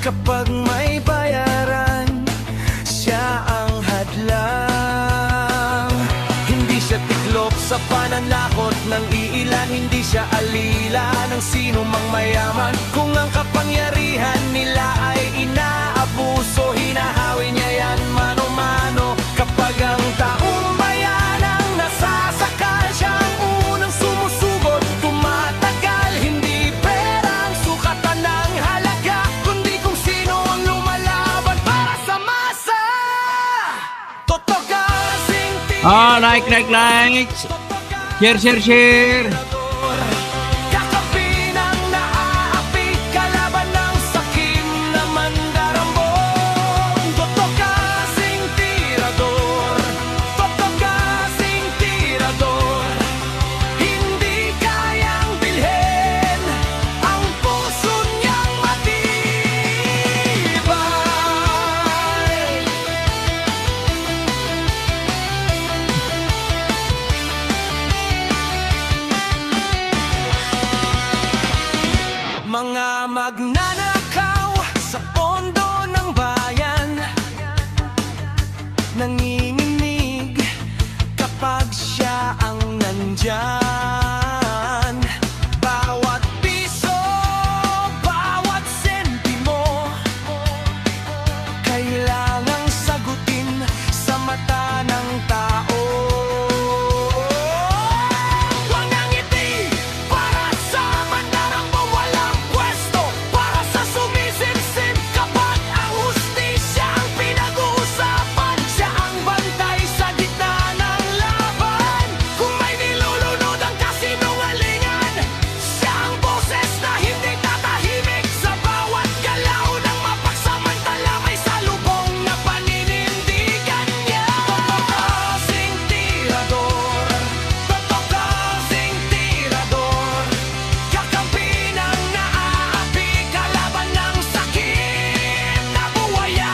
Kapag may bayaran, siya ang hadlang. Hindi siya tiklop sa pananakot ng iilan, hindi siya alila ng sino mang mayaman. Kung ang kapangyarihan nila ay inaabuso, hinahawi niya yan mano-mano. Kapag ang taong bayan ang nasasakal, siya ang unang sumusugot, tumatagal. Hindi pera ang sukatan ng halaga, kundi kung sino ang lumalaban para sa masa. Totoga kasing like. Share. kakampi ng naaapi, kalaban ng sakim na mandarambong. Totoga kasing tirador, totoga kasing tirador. Hindi kayang bilhin ang puso niyang matibay. Mga magnanakaw sa pondo ng bayan, nanginginig kapag siya ang nandyan. Bawat piso, bawat sentimo, kailangang sagutin sa mata ng tao. Walang ngiti para sa mandarambong walang pwesto, para sa sumisimsim kapag ang hustisya ang pinag-uusapan. Siya ang bantay sa gitna ng laban. Kung may nilulunod ang kasinungalingan, siya ang boses na hindi tatahimik. Sa bawat galaw ng mapagsamantala may salubong na paninindigan niya. Totokasing tirador, totokasing tirador, kakampi ng naaapi, kalaban ng sakit na buwaya.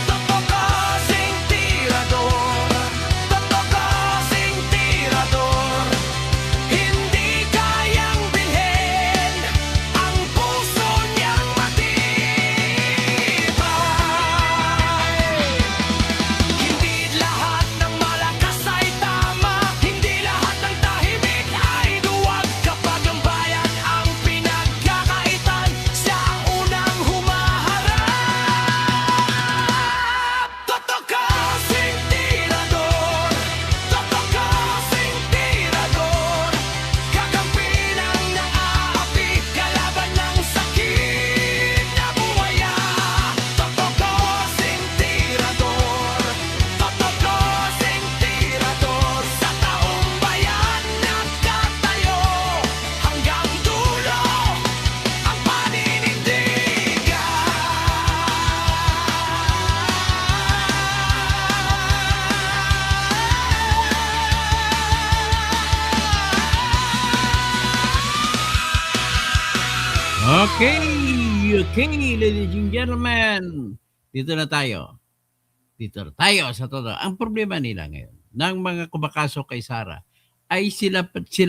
Totokasing tirador, totokasing tirador, hindi kayang bilhin ang puso niyang matibay. Hindi lahat ng malakas ay tama, hindi lahat ng tahimik ay duwag. Kapag ang bayan ang pinagkakaitan, siya ang unang humaharap. Totokasing tirador, totokasing tirador, kakampi ng naaapi, kalaban ng sakit na buwaya. Totokasing tirador, totokasing tirador, sa taong bayan nakatayo hanggang dulo ang paninindigan. Okay, ladies and gentlemen. Dito na tayo sa todo. Ang problema nila ngayon, ng mga kumakaso kay Sara, ay sila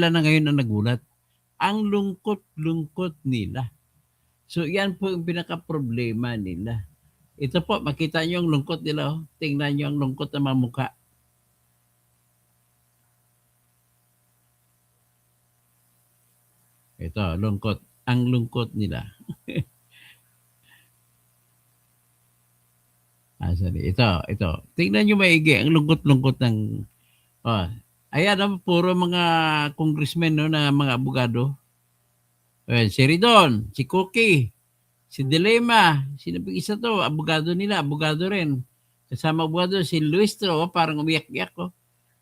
na ngayon ang nagulat. Ang lungkot nila. So yan po yung pinaka-problema nila. Ito po, makita nyo ang lungkot nila. Tingnan nyo ang lungkot ng mga mukha. Ito, lungkot. Ang lungkot nila. Ito. Tingnan nyo maigi. Ang lungkot-lungkot ng... Oh. Ayan, puro mga congressmen, no, na mga abogado. Si Ridon, si Cookie, si Dilema, sino pa isa to? Abogado nila, abogado rin. Kasama abogado, si Luistro, parang umiyak-iyak ko.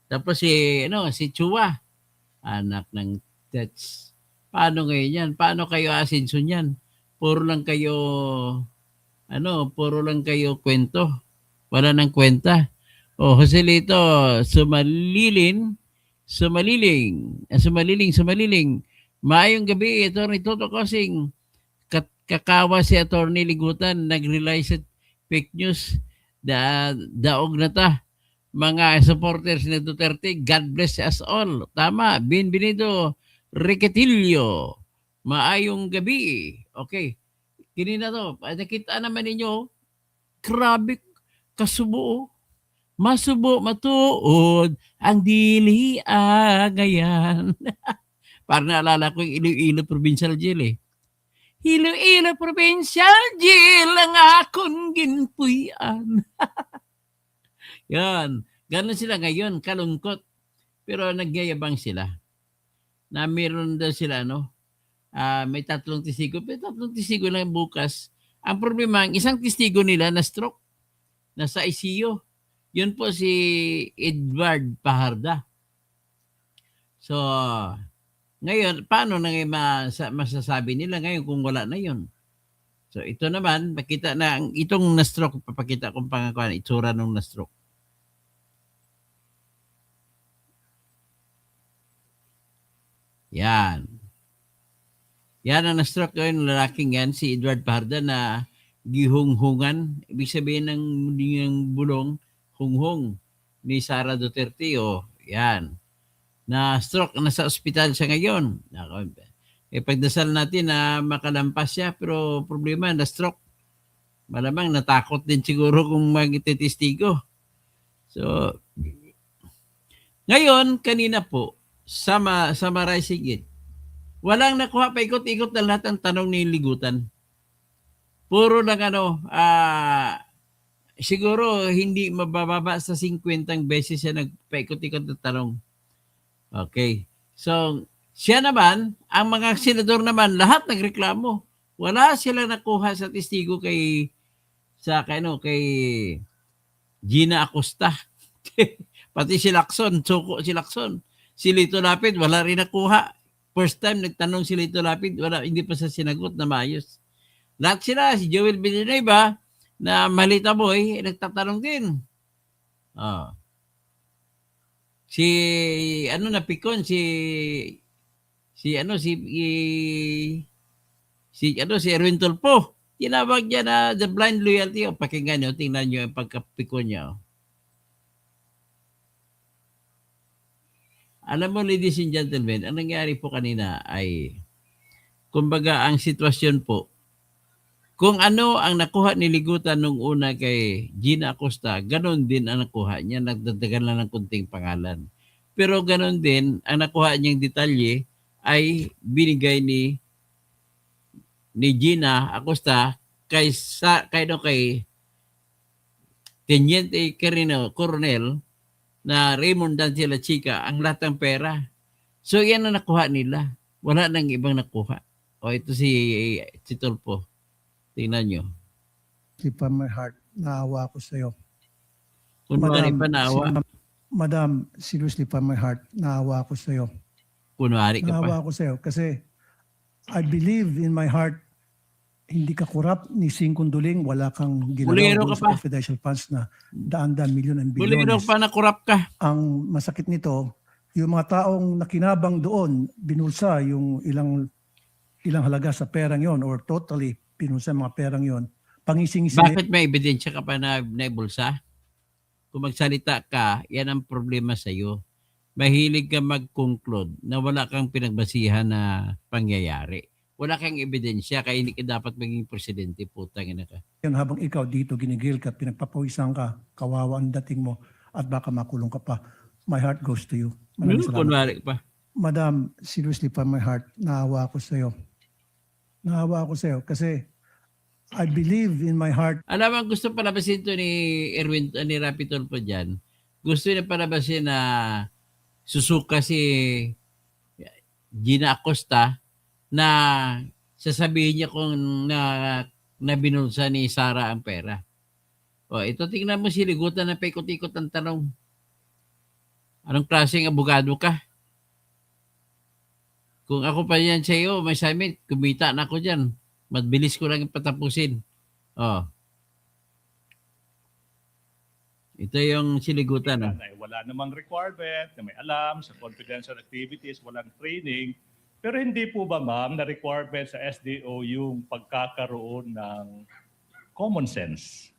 Tapos si Chua, anak ng Tats. Paano ngayon yan? Paano kayo asinson yan? Puro lang kayo kwento. Wala nang kwenta. Joselito, sumaliling. Maayong gabi, Atty. Toto Cosing. Kakawa si Atty. Ligutan, nag-realize at fake news. Daog na ta. Mga supporters ni Duterte, God bless us all. Tama, Bienvenido Riquetillo. Maayong gabi. Okay. Kinina to, nakita naman ninyo, grabe, kasubo, masubo, matuod, ang dili agayan. Parang naalala ko yung Iloilo Provincial Jail eh. Iloilo Provincial Jail ang akong ginpuyan. Yan. Ganon sila ngayon, kalungkot. Pero nagyayabang sila. Na meron daw sila, may 3 testigo. Pero 3 testigo lang bukas. Ang problema, ang isang testigo nila na stroke. Nasa ICU. Yun po si Edward Paharda. So, ngayon, paano na masasabi nila ngayon kung wala na yun? So, ito naman, makita na, itong na-stroke, papakita kong pangakuan, itsura nung na-stroke. Yan. Yan ang na-stroke yung lalaking yan, si Edward Paharda na gihunghungan. Ibig sabihin ng bulong, hunghung ni Sara Duterte. Yan. Na-stroke, nasa ospital siya ngayon. Pagdasal natin na makalampas siya, pero problema, na-stroke. Malamang natakot din siguro kung magtitestigo. So, ngayon, kanina po, sa Maraisigit, walang nakuha, paikot-ikot na lahat ang tanong ni Ligutan. Puro lang siguro hindi mabababa sa 50 beses siya nagpaikot-ikot na tanong. Okay. So, siya naman, ang mga senador naman, lahat nagreklamo. Wala sila nakuha sa testigo kay Gina Acosta. Pati si Lacson, suko si Lacson. Si Lito Lapid, wala rin nakuha. First time nagtanong si Lito Lapid, hindi pa sa sinagot na maayos. Lahat sila, si Joel Villanueva, na malita boy, nagtatanong din. Si Erwin Tulfo. Tinawag niya na the blind loyalty. Pakinggan nyo, tingnan nyo yung pagkapikon niya. Alam mo, ladies and gentlemen, ang nangyari po kanina ay, kumbaga, ang sitwasyon po, kung ano ang nakuha ni Ligutan nung una kay Gina Acosta, ganon din ang nakuha niya. Nagdadagan lang ng kunting pangalan. Pero ganon din, ang nakuha niyang detalye ay binigay ni Gina Acosta kay Teniente Coronel na Raymond Dancila Chica ang lahat ng pera. So yan ang nakuha nila. Wala nang ibang nakuha. Ito si Tulfo. Tingnan nyo. From my heart, naawa ko sa iyo. Kunwari pa naawa. Madam, seriously from my heart, naawa ko sa iyo. Kunwari ka pa. Naawa ko sa iyo kasi I believe in my heart, hindi ka korap ni Singkong Duling, wala kang Bulero ginagawa ka pa. sa confidential funds na daan-daan, milyon and Bulero bilyones. pa na korap ka. Ang masakit nito, yung mga taong nakinabang doon, binulsa yung ilang halaga sa perang yon or totally pinulsa mga perang yon. Pangising-ising. Bakit may ebidensya ka pa na bulsa? Kung magsalita ka, yan ang problema sa iyo. Mahilig ka mag-conclude na wala kang pinagbasihan na pangyayari. Wala kang ebidensya, kaya hindi ka dapat maging presidente. Putang ina ka. Yan, habang ikaw dito ginigil ka, pinagpapawisan ka, kawawa ang dating mo, at baka makulong ka pa. My heart goes to you. Maraming salamat. Kunwari pa. Madam, seriously from my heart, naawa ako sa iyo. Naawa ako sa iyo kasi I believe in my heart. Alam mo, gusto palabasin to ni Rapi Tulfo dyan. Gusto niya palabasin na susuka si Gina Acosta na sasabihin niya kung na binulsa ni Sara ang pera. Ito tingnan mo si Ligutan na paikot-ikot ang tanong. Anong klaseng abogado ka? Kung ako pa yan sa iyo, may assignment, kumita na ako dyan. Mabilis ko lang patapusin. Ito yung siligutan. Wala namang requirement na may alam sa confidential activities, walang training. Pero hindi po ba, ma'am, na requirement sa SDO yung pagkakaroon ng common sense?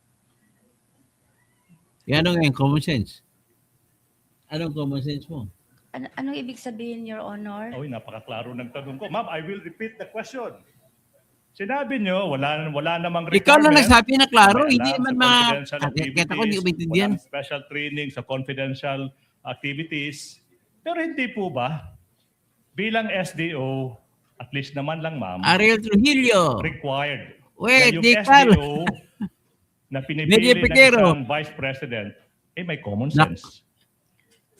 Yan ang common sense. Anong common sense mo? Anong ibig sabihin, Your Honor? Napakaklaro ng tanong ko. Ma'am, I will repeat the question. Sinabi nyo, wala namang Ikaw lang requirement. nagsabi na klaro, May hindi alam naman sa confidential Kaya ko hindi activities, umintindihan. walang special training sa confidential activities. Pero hindi po ba, bilang SDO, at least naman lang ma'am, Ariel Trujillo. required na Wait, yung di ka. SDO na pinipili Media ng Piquero. isang vice president, may common sense.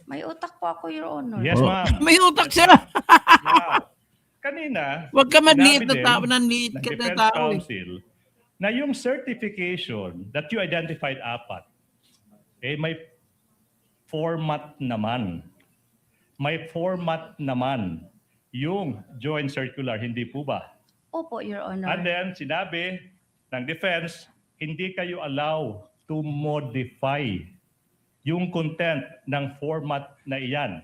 May utak po ako, Your Honor. Yes, Oh, ma'am. May utak siya. Now, kanina, Huwag ka manliit sinabi na din tao, nanliit ng ka na Defense tao. Council na yung certification that you identified apat, may format naman. May format naman yung joint circular, hindi po ba? Opo, Your Honor. And then, sinabi ng defense, hindi kayo allow to modify yung content ng format na iyan.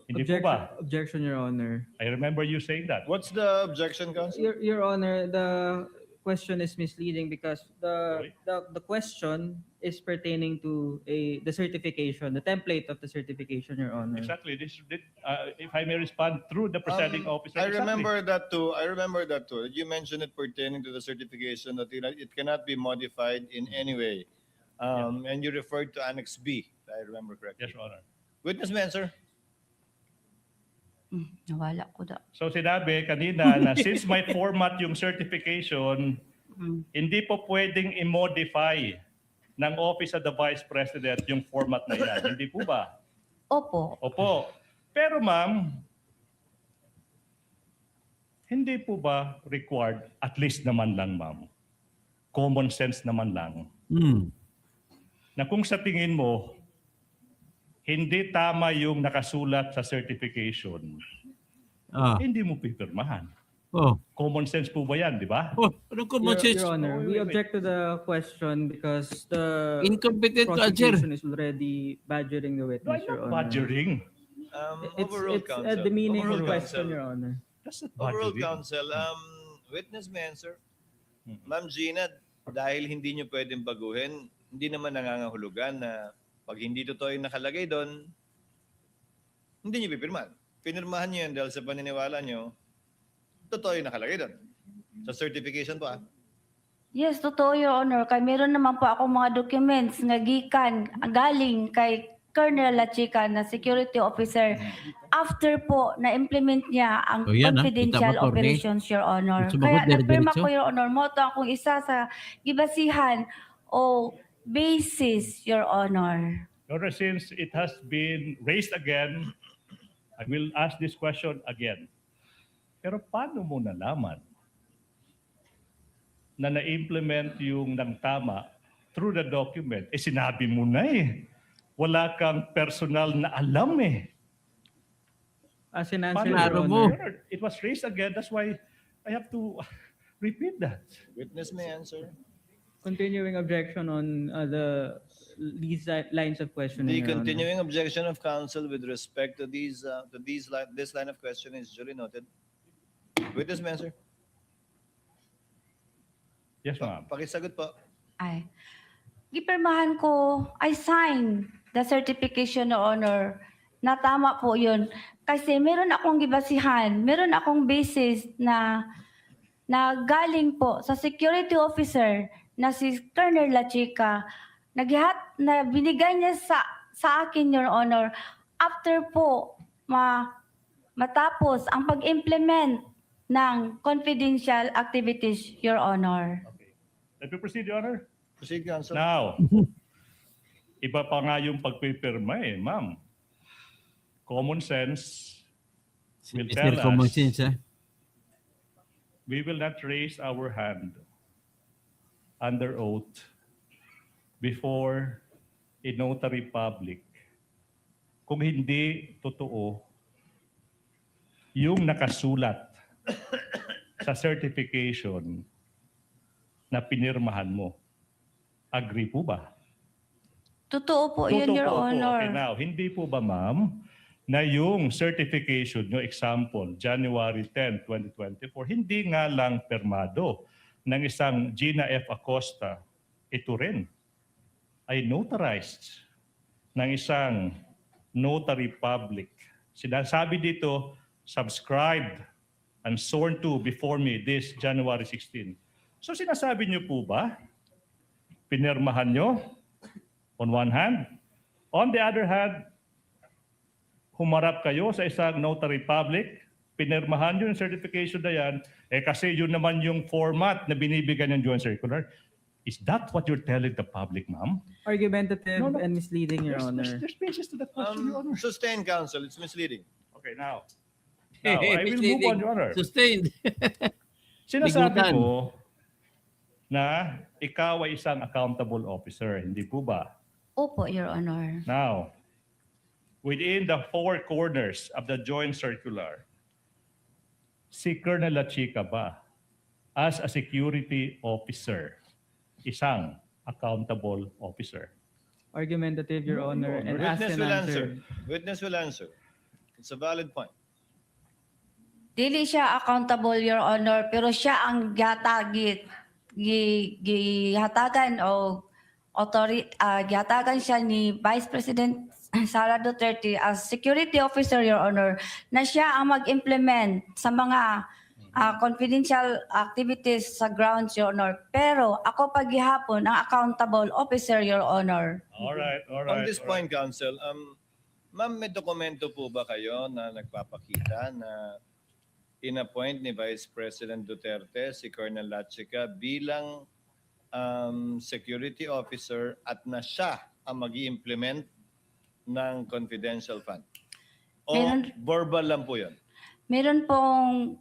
Hindi po ba? Objection, Your Honor. I remember you saying that. What's the objection, Counsel? Your Honor, the question is misleading because the question is pertaining to the certification, the template of the certification, Your Honor. Exactly. If I may respond through the presiding officer. I exactly. remember that too. You mentioned it pertaining to the certification that it cannot be modified in any way. And you referred to Annex B, if I remember correctly. Yes, Your Honor. Witness may answer. Nawala ko da. So sinabi kanina na since may format yung certification, hindi po pwedeng i-modify ng Office of the Vice President yung format na yan. Hindi po ba? Opo. Opo. Pero ma'am, hindi po ba required, at least naman lang ma'am, common sense naman lang, na kung sa tingin mo, hindi tama yung nakasulat sa certification, hindi mo pipirmahan. Oh. Common sense po ba yan, di ba? Oh, anong common sense? Your Honor, we object to the question because the Incompetent to answer. prosecution is already badgering the No, witness, I'm Your not Honor. badgering. It's a demeaning Overruled, question, Counsel. Your Honor. That's not Overruled, badgering. Counsel. Witness may answer. Ma'am Gina, dahil hindi nyo pwedeng baguhin, hindi naman nangangahulugan na pag hindi totoo yung nakalagay doon, hindi nyo pipirmahan. Pinirmahan nyo yan dahil sa paniniwala nyo, totoo yung nakalagay doon. Sa certification po Yes, totoo, Your Honor. Kay meron naman po akong mga documents nga galing kay Colonel La Chica na security officer after po na-implement niya ang Oh, yan, confidential kita mo, Torne. operations, Your Honor. Sumagot Kaya nagpirma diretso. ko, Your Honor, mo to akong isa sa gibasihan o basis, Your Honor. Your Honor, since it has been raised again, I will ask this question again. Pero paano mo nalaman na na-implement yung ng tama through the document? Sinabi mo na eh. Wala kang personal na alam eh. As in answer, Paano, Your Klaro Honor, mo. Your Honor, it was raised again. That's why I have to repeat that. Witness may answer. continuing objection on these lines of questioning, The Your Honor. continuing objection of counsel with respect to this line of questioning is duly noted. Witness may answer. Yes, ma'am. Pakisagot po. Ay. Gipirmahan ko, I sign the certification, Your Honor, na tama po yun. Kasi meron akong gibasihan, meron akong basis na galing po sa security officer na si Colonel La Chica, na binigay niya sa akin, Your Honor, after po matapos ang pag-implement ng confidential activities, Your Honor. Okay. Let me proceed, Your Honor. Proceed, counsel. Now, iba pa nga yung pagpipirma eh, ma'am. Common sense will tell Mr. Common us sense, ha? we will not raise our hand under oath before a notary public kung hindi totoo yung nakasulat sa certification na pinirmahan mo. Agree po ba? Totoo po yun, Totoo Your po. Honor. Okay, now, hindi po ba, ma'am, na yung certification nyo, example, January 10, 2024, hindi nga lang permado ng isang Gina F. Acosta, ito rin ay notarized ng isang notary public. Sinasabi dito, subscribed and sworn to before me this January 16. So sinasabi niyo po ba, pinirmahan niyo on one hand? On the other hand, humarap kayo sa isang notary public, pinirmahan niyo yung certification na yan, kasi yun naman yung format na binibigyan ng joint circular. Is that what you're telling the public, ma'am? Argumentative No, no. and misleading, Your Honor. There's basis to that question, Your Honor. Sustain, counsel. It's misleading. Okay, now I will move on, Your Honor. Sustained. Sinasabi Bigutan. mo na ikaw ay isang accountable officer, hindi po ba? Opo, Your Honor. Now, within the four corners of the joint circular, si Colonel Lachica ba, as a security officer, isang accountable officer? Argumentative, Your Honor, and asked Witness and will answer. answered. Witness will answer. It's a valid point. Dili siya accountable, Your Honor, pero siya ang gihatagan o gihatagan siya ni Vice President Sara Duterte as security officer, Your Honor, na siya ang mag-implement sa mga confidential activities sa grounds, Your Honor. Pero ako paghihapon ang accountable officer, Your Honor. All right. On this point, counsel, ma'am, may dokumento po ba kayo na nagpapakita na in-appoint ni Vice President Duterte si Colonel Lachica bilang security officer at na siya ang mag-i-implement ng confidential fund? O Meron- verbal lang po yun? Meron pong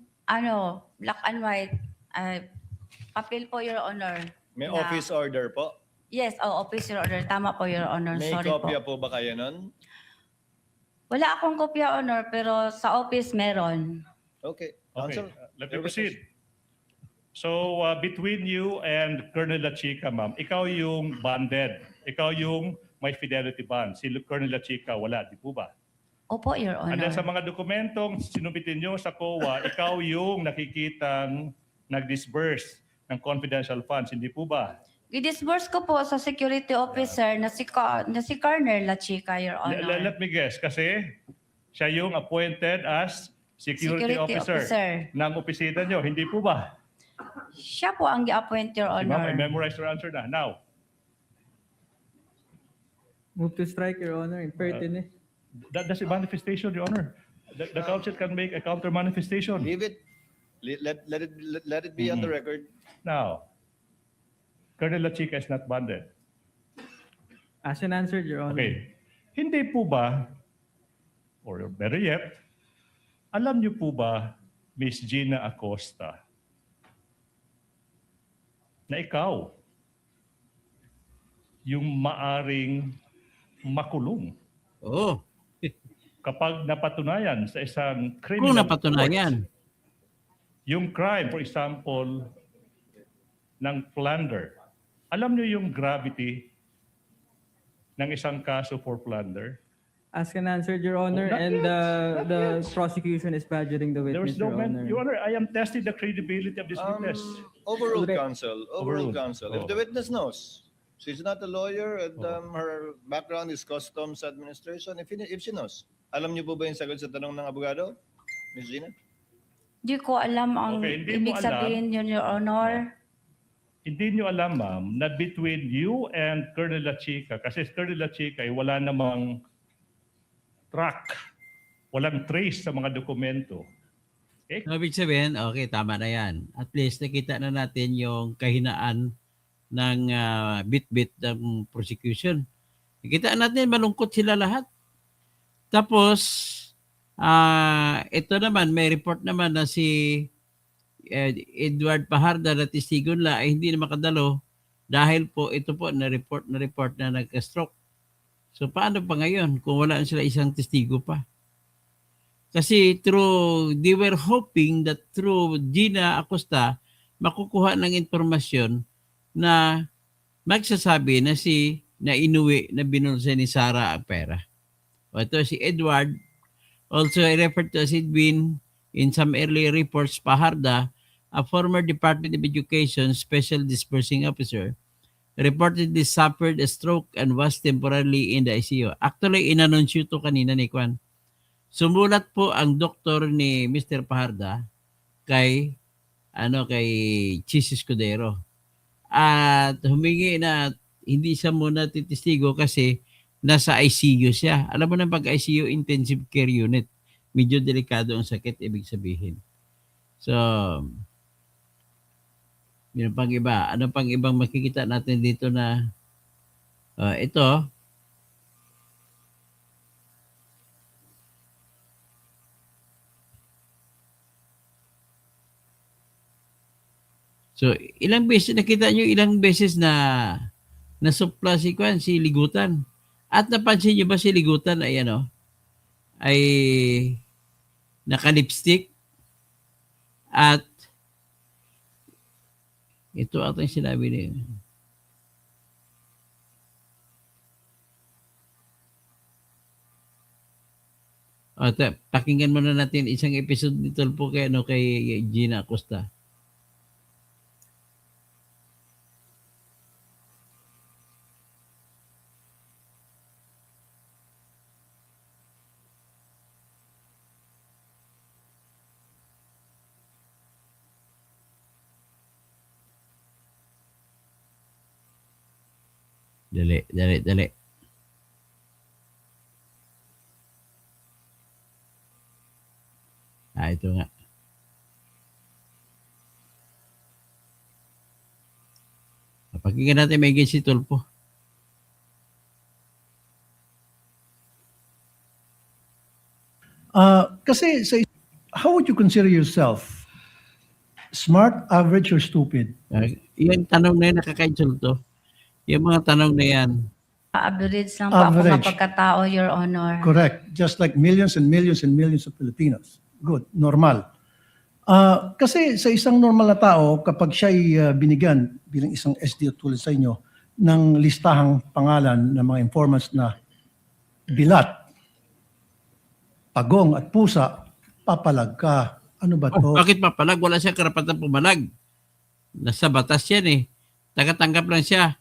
black and white papel po, Your Honor. May na- office order po? Yes, office, Your Honor. Tama po, Your Honor. May Sorry po. kopya po ba kayo nun? Wala akong kopya, Honor, pero sa office meron. Okay. Okay, Counsel, let me your proceed. So, between you and Colonel Lachica, ma'am, ikaw yung bonded. Ikaw yung may fidelity bond. Si Colonel Lachica, wala. Di po ba? Opo, Your And Honor. then sa mga dokumentong sinubitin nyo sa COA, ikaw yung nakikitang nag-disburse ng confidential funds. Hindi po ba? I-disburse ko po sa security officer na si Colonel Lachica, Your Honor. Let me guess. Kasi siya yung appointed as security officer ng opisina nyo. Hindi po ba? Siya po ang i-appoint, Your Si ma'am, I Honor. memorize your answer na. Now, Move to strike, Your Honor, impertinent. that's a manifestation, Your Honor. The council can make a counter manifestation. leave it. Let it be on the record. Now, Colonel Lachica is not bonded. Asked and answered, Your Honor. Okay. Hindi po ba, or better yet, alam niyo po ba, Miss Gina Acosta, na ikaw yung maaring makulong Oo. kapag napatunayan sa isang Kung criminal napatunayan. court, yung crime, for example, ng plunder. Alam niyo yung gravity ng isang kaso for plunder? Asked and answered, Your Honor, not and yet. Not the yet. prosecution is badgering the There witness, was no Your Honor. Your Honor, I am testing the credibility of this witness. Overruled, Correct. counsel. Overruled, counsel. If Oh. the witness knows, she's not a lawyer and her background is customs administration. If she knows, alam niyo po ba yung sagot sa tanong ng abogado, Ms. Gina? Di ko alam ang Okay, hindi mo ibig alam. sabihin yun, Your Honor. Hindi nyo alam, ma'am, na between you and Colonel Lachica, kasi Colonel Lachica ay wala namang track, walang trace sa mga dokumento. So, ibig sabihin, okay, tama na yan. At least nakita na natin yung kahinaan ng bit-bit ng prosecution. Nakita natin, malungkot sila lahat. Tapos, ito naman, may report naman na si Edward Pajarda na testigo nila ay hindi na makadalo dahil po ito po na report na nagka-stroke. So paano pa ngayon kung wala sila isang testigo pa? Kasi they were hoping that through Gina Acosta makukuha ng informasyon na magsasabi na inuwi na binulsa ni Sara ang pera. O ito si Edward, also referred to as Edwin in some early reports, Pajarda, a former Department of Education Special Disbursing Officer, reportedly suffered a stroke and was temporarily in the ICU. Actually, inanunsyo to kanina ni Kwan. Sumulat po ang doktor ni Mr. Pajarda kay kay Chis Escudero. At humingi na hindi siya muna titistigo kasi nasa ICU siya. Alam mo na pag ICU, intensive care unit, medyo delikado ang sakit, ibig sabihin. So, yun pang iba. Ano pang ibang makikita natin dito na ito, so, ilang beses, nakita nyo ilang beses na nasupla si Ligutan. At napansin nyo ba si Ligutan ay ay naka-lipstick at ito ata yung sinabi niya. Pakinggan muna natin isang episode nito po kay Gina Acosta. Dali. Ito nga. Pakinggan natin may si Tulpo. Kasi how would you consider yourself? Smart, average, or stupid? Yung tanong na yun nakaka-insulto. Yung mga tanong na yan. Average lang po ako Average. pagkatao, Your Honor. Correct. Just like millions and millions and millions of Filipinos. Good. Normal. Kasi sa isang normal na tao, kapag siya ay binigyan bilang isang SDO tulad sa inyo ng listahang pangalan ng mga informants na bilat, pagong at pusa, papalag ka. Ano ba to? Bakit papalag? Wala siya karapatan pumalag. Nasa batas yan eh. Tagatanggap lang siya.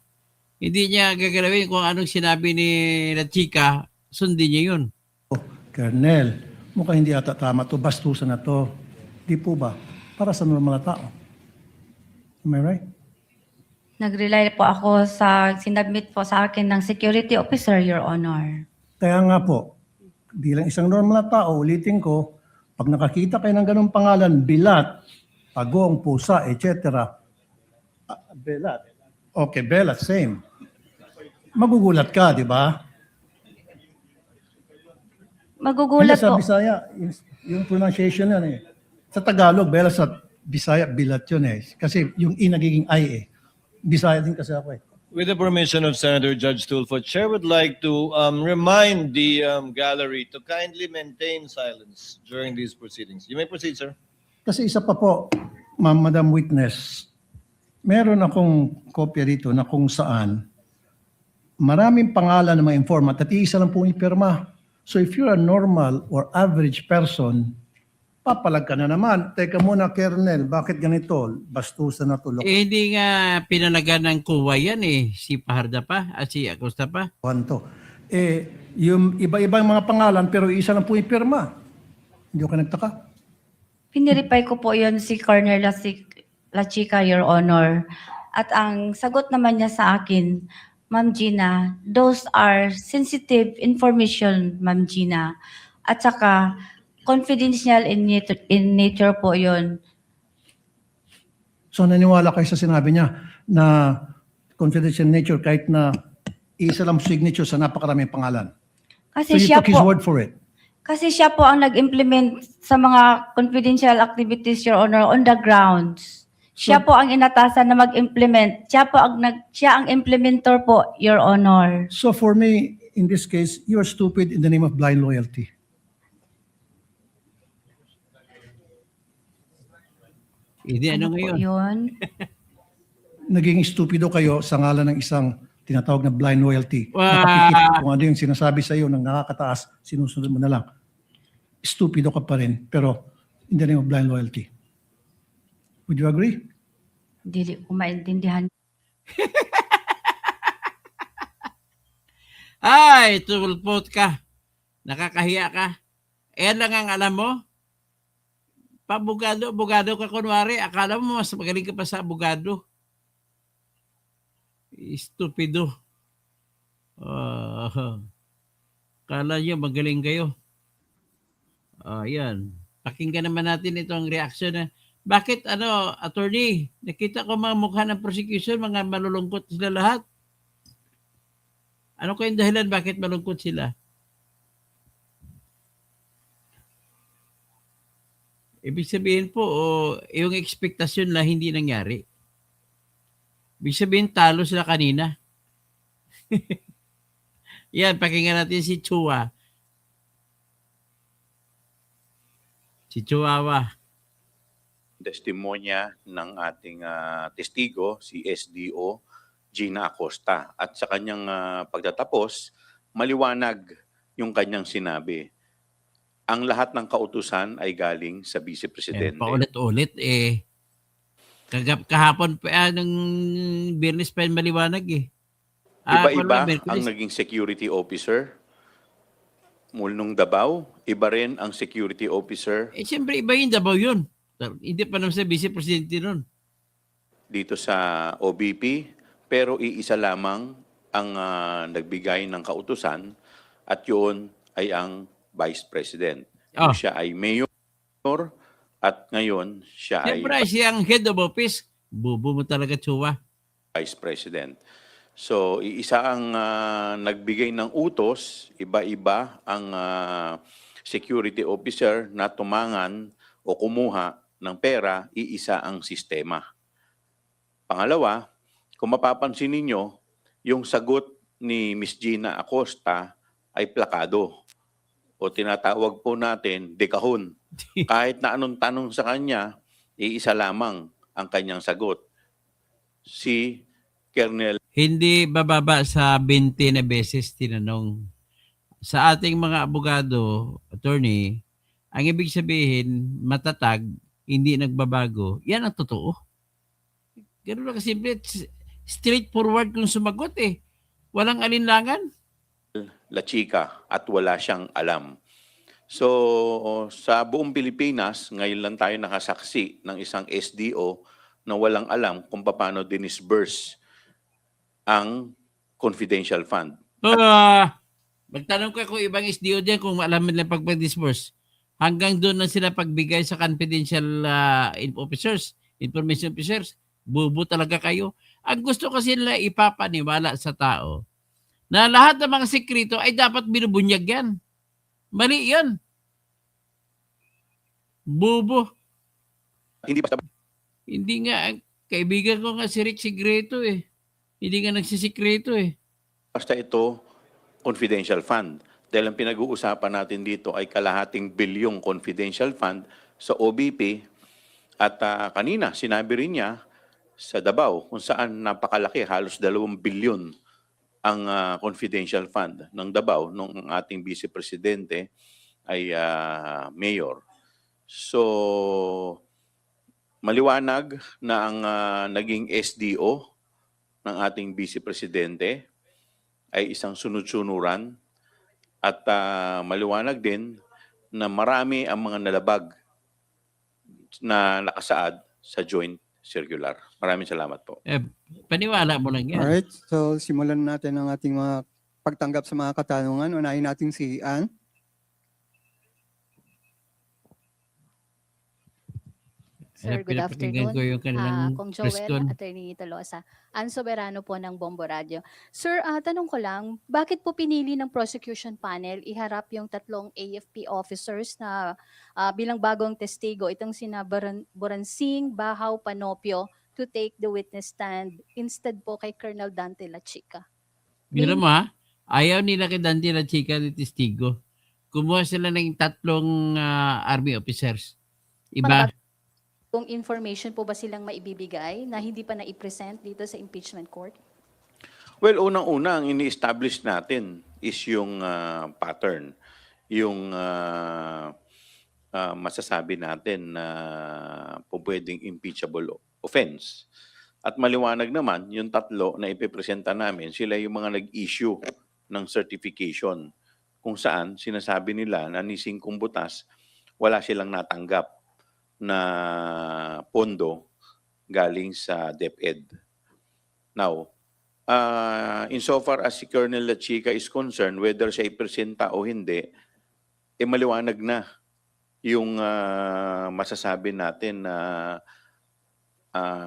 Hindi niya gagalawin kung anong sinabi ni La Chica, sundin niya yun. Colonel, mukhang hindi ata tama to. Bastusan na to. Di po ba? Para sa normal na tao. Am I right? Nag-rely po ako sa sinabmit po sa akin ng security officer, Your Honor. Kaya nga po, bilang isang normal na tao, ulitin ko, pag nakakita kayo ng ganung pangalan, bilat, pagong, pusa, etc. Belat. Okay, belat, same. Magugulat ka, di ba? Magugulat Hindi, sa po. Bisaya, yung pronunciation yan eh. Sa Tagalog, belat, sa Bisaya, bilat yun eh. Kasi yung I nagiging I eh. Bisaya din kasi ako eh. With the permission of Senator Judge Tulfo, Chair would like to remind the gallery to kindly maintain silence during these proceedings. You may proceed, sir. Kasi isa pa po, Madam Witness, meron akong kopya dito na kung saan maraming pangalan ng mga informant at iisa lang po ipirma. So if you're a normal or average person, papalag ka na naman. Teka muna, Colonel, bakit ganito? Bastusan na tulok. Hindi nga pinalaga ng kuwa yan eh. Si Paharda pa at si Acosta pa. To. Yung iba-ibang mga pangalan pero isa lang po ipirma. Hindi ko nagtaka. Piniripay ko po yon si Colonel La Chica, Your Honor. At ang sagot naman niya sa akin, Ma'am Gina, those are sensitive information, Ma'am Gina. At saka, confidential in nature po yon. So naniwala kayo sa sinabi niya na confidential nature kahit na isa lang signature sa napakaraming pangalan. So Kasi you siya took his po, word for it. kasi siya po ang nag-implement sa mga confidential activities, Your Honor, on the grounds. Siya po ang inatasan na mag-implement. Siya ang implementor po, Your Honor. So for me, in this case, you are stupid in the name of blind loyalty. Hindi ano ngayon. Yun. Naging stupido kayo sa ngalan ng isang tinatawag na blind loyalty. Wow. Nakapikit kung ano yung sinasabi sa iyo ng nakakataas, sinusunod mo na lang. Stupido ka pa rin, pero in the name of blind loyalty. Would you agree? Hindi ko maintindihan. Ay, tulpot ka. Nakakahiya ka. Yan lang ang alam mo. Pa-abogado ka kunwari, akala mo mas magaling ka pa sa abogado. Stupido. Kala nyo magaling kayo. Yan. Pakinggan naman natin itong reaction na, bakit attorney, nakita ko mga mukha ng prosecution, mga malulungkot sila lahat. Ano kayong dahilan bakit malungkot sila? Ibig sabihin po, yung expectation na hindi nangyari. Ibig sabihin, talo sila kanina. Yan, pakinggan natin si Chua. Si Chihuahua. Testimonya ng ating testigo, si SDO Gina Acosta. At sa kanyang pagtatapos, maliwanag yung kanyang sinabi. Ang lahat ng kautusan ay galing sa Vice Presidente. Paulit-ulit kahapon pa ng Biyernes pa yung maliwanag Iba-iba Merkulis. ang naging security officer. Mulnong Davao, iba rin ang security officer Siyempre iba yung Davao yun. Hindi pa naman sa Vice Presidente nun. dito sa OBP, pero iisa lamang ang nagbigay ng kautusan at yun ay ang Vice President. Oh. Siya ay mayor at ngayon siya Siyempre ay siyang head of office. Bubo mo talaga, Chua. Vice President. So, iisa ang nagbigay ng utos, iba-iba ang security officer na tumangan o kumuha ng pera, iisa ang sistema. Pangalawa, kung mapapansin ninyo, yung sagot ni Miss Gina Acosta ay plakado o tinatawag po natin dekahon. Kahit na anong tanong sa kanya, iisa lamang ang kanyang sagot. Si Colonel Hindi bababa sa 20 na beses tinanong. Sa ating mga abogado, attorney, ang ibig sabihin, matatag, hindi nagbabago, yan ang totoo. Ganun lang kasimple, straightforward kung sumagot Walang alinlangan. La Chica at wala siyang alam. So, sa buong Pilipinas, ngayon lang tayo nakasaksi ng isang SDO na walang alam kung paano dinisburse ang confidential fund. Magtanong ka kung ibang SDO dyan kung alam nila pag-disburse. Hanggang doon na sila pagbigay sa confidential officers, information officers. Bubo talaga kayo. Ang gusto kasi nila ipapaniwala sa tao na lahat ng mga sekreto ay dapat binubunyag yan. Mali yan. Bubo. Hindi basta Hindi nga, kaibigan ko nga si Rick Sigreto Hindi nga nagsisikreto basta ito confidential fund. Dahil ang pinag-uusapan natin dito ay kalahating bilyong confidential fund sa OBP at kanina sinabi rin niya sa Davao kung saan napakalaki, halos 2 bilyon ang confidential fund ng Davao nung ating Vice Presidente ay mayor. So, maliwanag na ang naging SDO ng ating Vice Presidente ay isang sunod-sunuran at maliwanag din na marami ang mga nalabag na nakasaad sa joint circular. Maraming salamat po. Paniwala mo lang yan. Alright, so simulan natin ang ating mga pagtanggap sa mga katanungan. Unahin natin si Ann. Sir, good Pinapakinggan ko yung kanilang Kong question. Joel, Attorney Tolosa. Ann Soberano po ng Bombo Radio. Sir, tanong ko lang, bakit po pinili ng prosecution panel iharap yung 3 AFP officers na bilang bagong testigo, itong sina Boransing, Bahaw, Panopio, to take the witness stand instead po kay Colonel Dante La Chica? Mira mo ayaw nila kay Dante La Chica ni testigo. Kumuha sila ng 3 army officers. Iba. Kung information po ba silang maibibigay na hindi pa na-present dito sa impeachment court? Well, unang-una, ang ini-establish natin is yung pattern. Yung masasabi natin na pwedeng impeachable offense. At maliwanag naman, yung 3 na ipipresenta namin, sila yung mga nag-issue ng certification kung saan sinasabi nila na ni Singkong Butas, wala silang natanggap na pondo galing sa DepEd. Now, insofar as si Colonel La Chica is concerned, whether siya ipresenta o hindi, maliwanag na yung masasabi natin na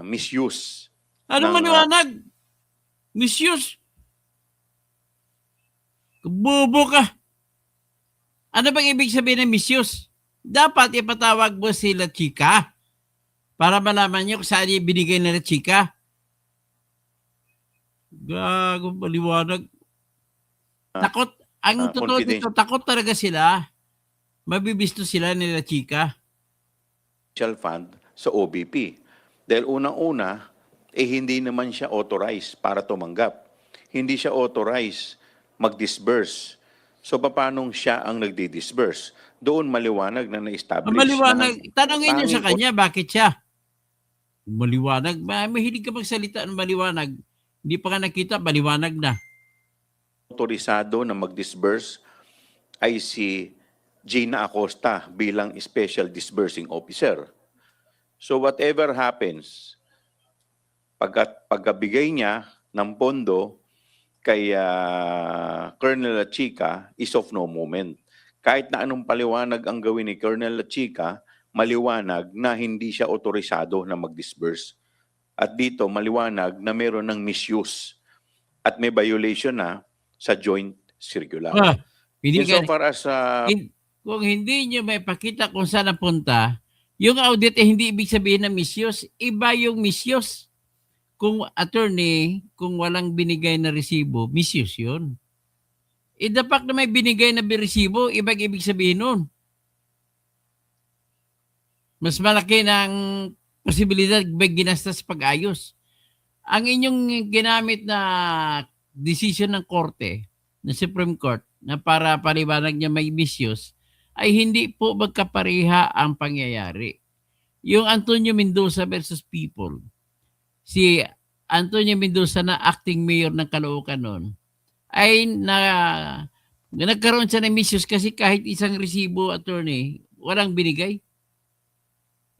misuse. Ano ng, maliwanag? Misuse. Bobo ka. Ano bang ibig sabihin ng misuse? Dapat ipatawag mo si La Chica para malaman niyo kung saan niya binigay na La Chica. Gago, maliwanag. Takot. Ang totoo dito, takot talaga sila. Mabibisto sila ni La Chica. Fund sa OBP. Dahil unang-una, hindi naman siya authorized para tumanggap. Hindi siya authorized mag-disburse. So, paano siya ang nagdi-disburse? Doon maliwanag na na-establish. Maliwanag. Na Tanongin niyo sa kanya, bakit siya? Maliwanag. Mahilig ka magsalita ng maliwanag. Hindi pa ka nakita, maliwanag na. Autorisado na mag-disburse ay si Gina Acosta bilang Special Disbursing Officer. So whatever happens, pagkabigay niya ng pondo kay Colonel La Chica is of no moment. Kahit na anong paliwanag ang gawin ni Colonel La Chica, maliwanag na hindi siya otorisado na mag-disburse. At dito, maliwanag na meron ng misuse at may violation na sa joint circular. Insofar as kung hindi nyo may pakita kung saan napunta, yung audit hindi ibig sabihin na misuse. Iba yung misuse. Kung attorney, kung walang binigay na resibo, misuse yun. The fact na may binigay na resibo, ibang ibig sabihin nun. Mas malaki ng posibilidad may ginastos pag-ayos. Ang inyong ginamit na decision ng korte, ng Supreme Court, na para paliwanag niya may misuse, ay hindi po magkapareha ang pangyayari. Yung Antonio Mendoza versus People, si Antonio Mendoza na acting mayor ng Caloocan noon, ay nagkaroon siya ng misuse kasi kahit isang resibo, attorney, walang binigay.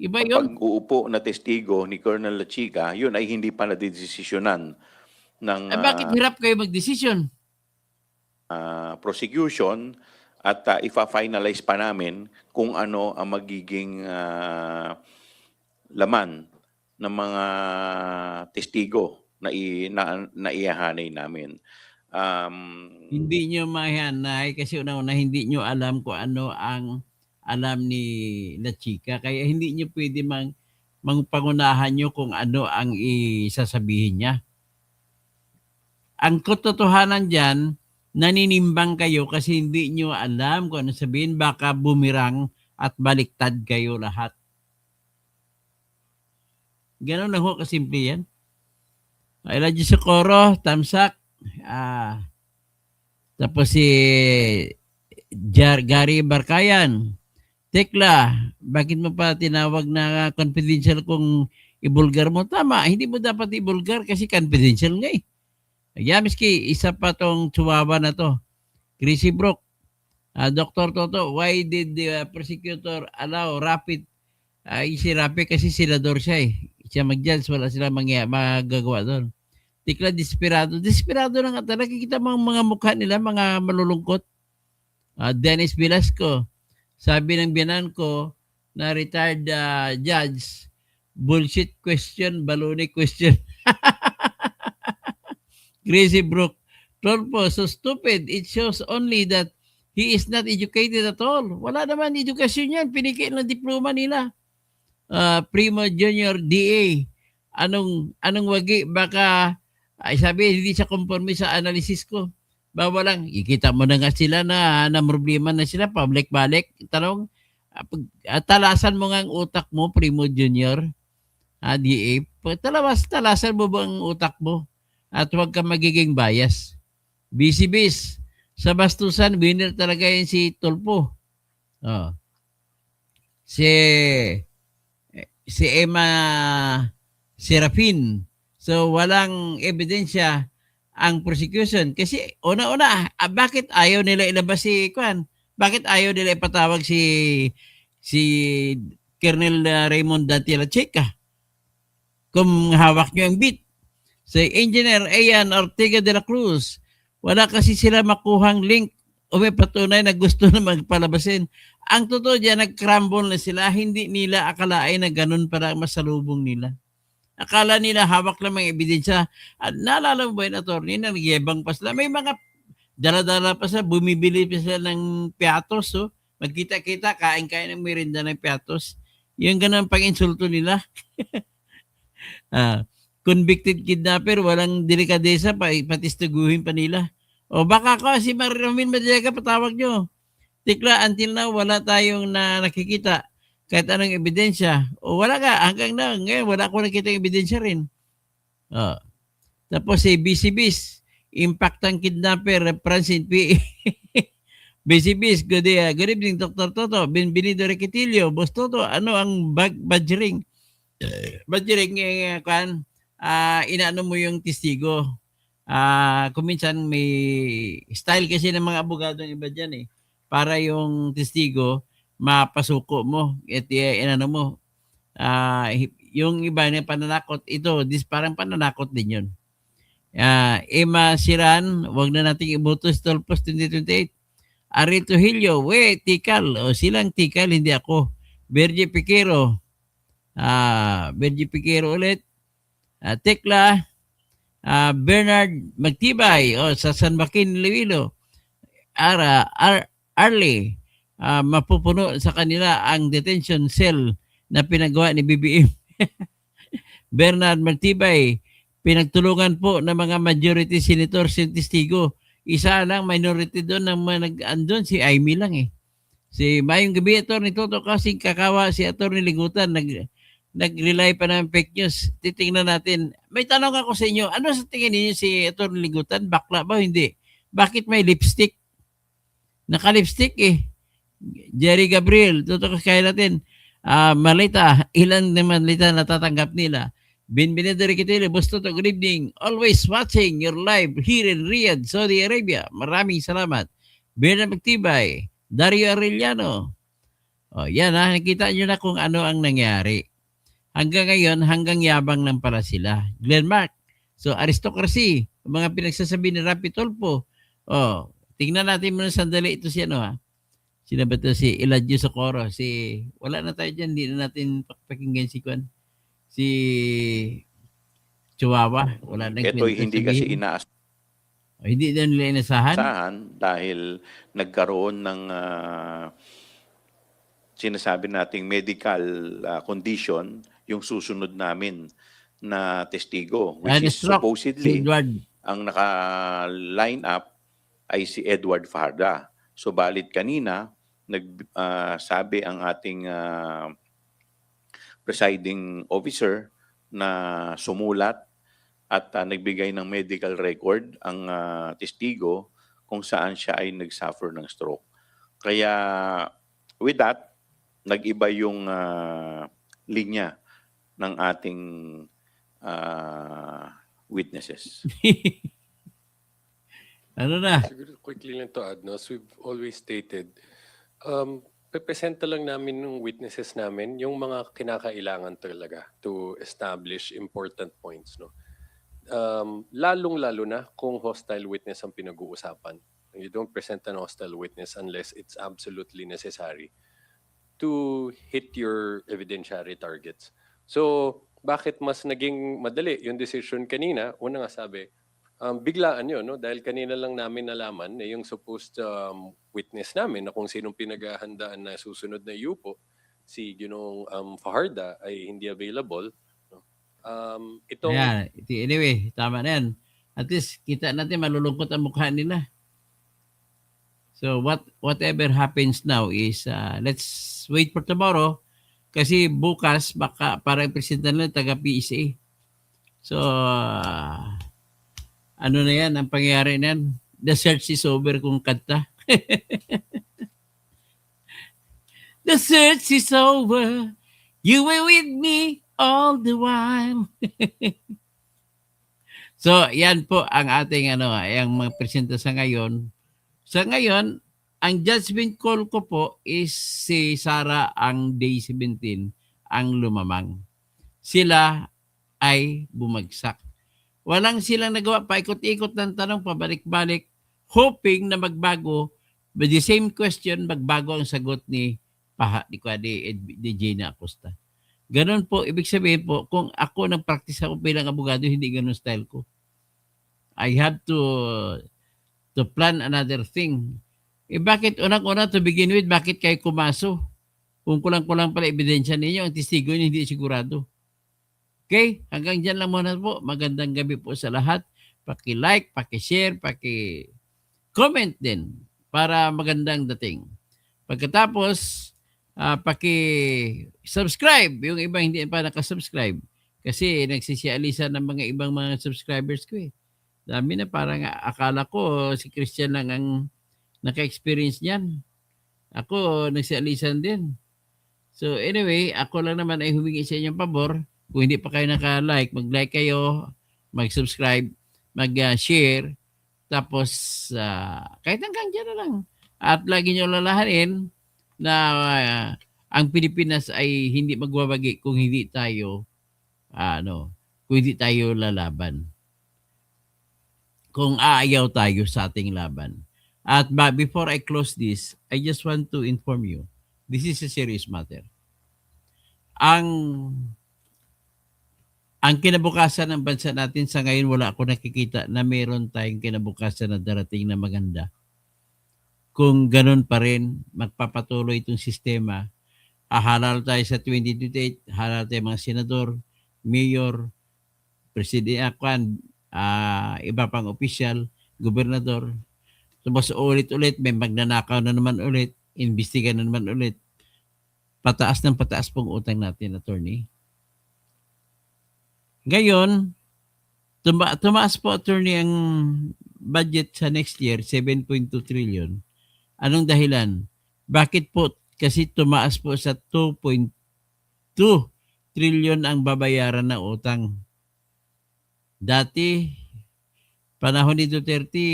Iba yun. Pag-uupo na testigo ni Colonel La Chica, yun ay hindi pa nadidesisyonan ng bakit hirap kayo mag-decision? prosecution at ifa-finalize pa namin kung ano ang magiging laman ng mga testigo na ihahanay namin. Hindi nyo mahanay kasi una-una hindi nyo alam kung ano ang alam ni La Chica. Kaya hindi nyo pwede pangunahan nyo kung ano ang isasabihin niya. Ang katotohanan dyan, naninimbang kayo kasi hindi nyo alam kung ano sabihin. Baka bumirang at baliktad kayo lahat. Ganon lang ho kasimple yan. Elijah Socorro, Tamsak. Tapos si Gary Barkayan. Tekla, bakit mo pa tinawag na confidential kung ibulgar mo? Tama, hindi mo dapat ibulgar kasi confidential nga eh. Kaya miski isa pa tong chihuahua na to. Chrissy Brook, Dr. Toto, why did the prosecutor allow Rapid? Si Rapid kasi senador siya eh. Siya mag-judge, wala sila magagawa doon. Tikla, desperado. Desperado na nga talaga. Kita mga mukha nila, mga malulungkot. Dennis Velasco, sabi ng biyanan ko na retired judge, bullshit question, baloney question. Crazy Brook, Tolpo, so stupid. It shows only that he is not educated at all. Wala naman edukasyon yan. Pinikit ng diploma nila. Primo Junior DA. Anong wagi? Baka, sabi, hindi siya conforme sa analysis ko. Bawa lang, ikita mo na nga sila na problema na sila, pabalik-balik. Tanong, talasan mo nga ang utak mo, Primo Junior, DA. Talasan mo ba ang utak mo? At huwag ka magiging bias. Busy-bis. Sa bastusan, winner talaga yan si Tulpo. Si Emma Serafin. So, walang ebidensya ang prosecution. Kasi una-una, bakit ayaw nila ilabas si Kwan? Bakit ayaw nila ipatawag si Colonel Raymond Dantila Checa. Kung hawak nyo ang beat. Si Engineer Ian Ortega de la Cruz, wala kasi sila makuhang link o may patunay na gusto na magpalabasin. Ang totoo dyan, nag-crumble na sila. Hindi nila akalain na ganun para masalubong nila. Akala nila hawak lang mga ebidensya. At naalala mo ba yung attorney na nagyebang pa sila? May mga dala-dala pa sila, bumibili pa sila ng piatos. Oh. Magkita-kita, kain-kain ng merinda ng piatos. Yung ganun pang-insulto nila. Convicted kidnapper, walang delikadesa, patistuguhin pa nila. O baka ko, si Ramin Madriaga, patawag nyo. Tikla, until now, wala tayong nakikita kahit anong ebidensya. O wala ka, hanggang na, ngayon, wala ko nakita ebidensya rin. Tapos si BCBs, impact ang kidnapper, Francine P. BCBs, good evening, Dr. Toto, Benvenido Requitilio, Boss Toto, ano ang badgering? Badgering, inaano mo yung testigo. Kung minsan may style kasi ng mga abogado ng iba dyan para yung testigo mapasuko mo at inano mo yung iba na pananakot ito parang pananakot din yun. Emma Siran, wag na nating iboto sa Tolpos 2028. Ari Trujillo, tikal o silang tikal, hindi ako. Bergie Piquero ulit. Tekla Bernard Magtibay sa San Joaquin, Iloilo. Arley, mapupuno sa kanila ang detention cell na pinagawa ni BBM. Bernard Magtibay, pinagtulungan po ng mga majority senator si testigo. Isa lang minority doon ng andun si Aimee lang Si Mayong Gabi, Atty. Toto, kasing kakawa si Atty. Ligutan, nag-rely pa ng fake news. Titingnan natin. May tanong ako sa inyo. Ano sa tingin niyo si Atty. Ligutan? Bakla ba? Hindi. Bakit may lipstick? Naka-lipstick Jerry Gabriel. Tutok kaya natin. Malita. Ilan na malita natatanggap nila? Benvenido Requitilio. Boss Toto, good evening. Always watching your live here in Riyadh, Saudi Arabia. Maraming salamat. Bernard Magtibay. Dario Arellano. Yan nakita nyo na kung ano ang nangyari. Hanggang ngayon, hanggang yabang lang pala sila. Glenn Mark. So, aristocracy. Mga pinagsasabi ni Rapi Tulfo. Tingnan natin muna sandali. Ito si Sino ba ito? Si Eladio Socorro. Wala na tayo dyan. Hindi na natin pakinggan si Kwan. Si Chihuahua. Wala na. Ito hindi kasi hindi na nila inasahan? Dahil nagkaroon ng sinasabi nating medical condition yung susunod namin na testigo, which is supposedly ang naka-line up ay si Edward Farda. So balit kanina nagsabi ang ating presiding officer na sumulat at nagbigay ng medical record ang testigo kung saan siya ay nag-suffer ng stroke. Kaya with that, nag-iba yung linya ng ating witnesses. Ano na? Siguro quickly lang to add, no? As we've always stated, pepresenta lang namin ng witnesses namin yung mga kinakailangan talaga to establish important points, no? Lalong-lalo na kung hostile witness ang pinag-uusapan. You don't present an hostile witness unless it's absolutely necessary to hit your evidentiary targets. So, bakit mas naging madali yung decision kanina? Una nga sabi, biglaan yun, no? Dahil kanina lang namin nalaman na yung supposed witness namin na kung sinong pinaghahandaan na susunod na yupo, si Ginoong Fajarda ay hindi available. No? Anyway, tama na yan. At least, kita natin malulungkot ang mukha nila. So, whatever happens now is, let's wait for tomorrow. Kasi bukas, baka parang presidente nila taga-PSA. So, ano na yan, ang pangyayari na yan? The search is over kung kanta. The search is over. You were with me all the while. So, yan po ang ating yung mga presenta sa ngayon. Sa ngayon, ang judgment call ko po is si Sara ang day 17 ang lumamang. Sila ay bumagsak. Walang silang nagawa, paikot-ikot ng tanong, pabalik-balik, hoping na magbago, but the same question, magbago ang sagot ni Gina Acosta. Ganon po, ibig sabihin po, kung ako nag-practice ako bilang abogado, hindi ganon style ko. I have to plan another thing. Bakit unang-una to begin with, bakit kayo kumaso? Kung kulang-kulang pala ebidensya ninyo, ang testigo niyo hindi sigurado. Okay? Hanggang dyan lang muna po. Magandang gabi po sa lahat. Paki-like, paki-share, paki-comment din para magandang dating. Pagkatapos, paki-subscribe. Yung iba hindi pa nakasubscribe. Kasi nagsisialisan ng mga ibang mga subscribers ko eh. Dami na, parang akala ko si Christian lang ang naka-experience niyan. Ako, nagsialisan din. So anyway, ako lang naman ay humingi sa inyong pabor. Kung hindi pa kayo naka-like, mag-like kayo, mag-subscribe, mag-share, tapos kahit hanggang dyan na lang. At lagi nyo lalahanin na ang Pilipinas ay hindi magwawagi kung hindi tayo kung hindi tayo lalaban. Kung aayaw tayo sa ating laban. At before I close this, I just want to inform you, this is a serious matter. Ang kinabukasan ng bansa natin sa ngayon, wala ako nakikita na meron tayong kinabukasan na darating na maganda. Kung ganun pa rin, magpapatuloy itong sistema, halal tayo sa 2028, halal tayo mga senador, mayor, presidente, iba pang opisyal, gobernador. Tapos ulit-ulit, may magnanakaw na naman ulit, imbestiga na naman ulit. Pataas ng pataas pong utang natin, attorney. Ngayon, tumaas po, attorney, ang budget sa next year, 7.2 trillion. Anong dahilan? Bakit po? Kasi tumaas po sa 2.2 trillion ang babayaran na utang. Dati, panahon ni Duterte,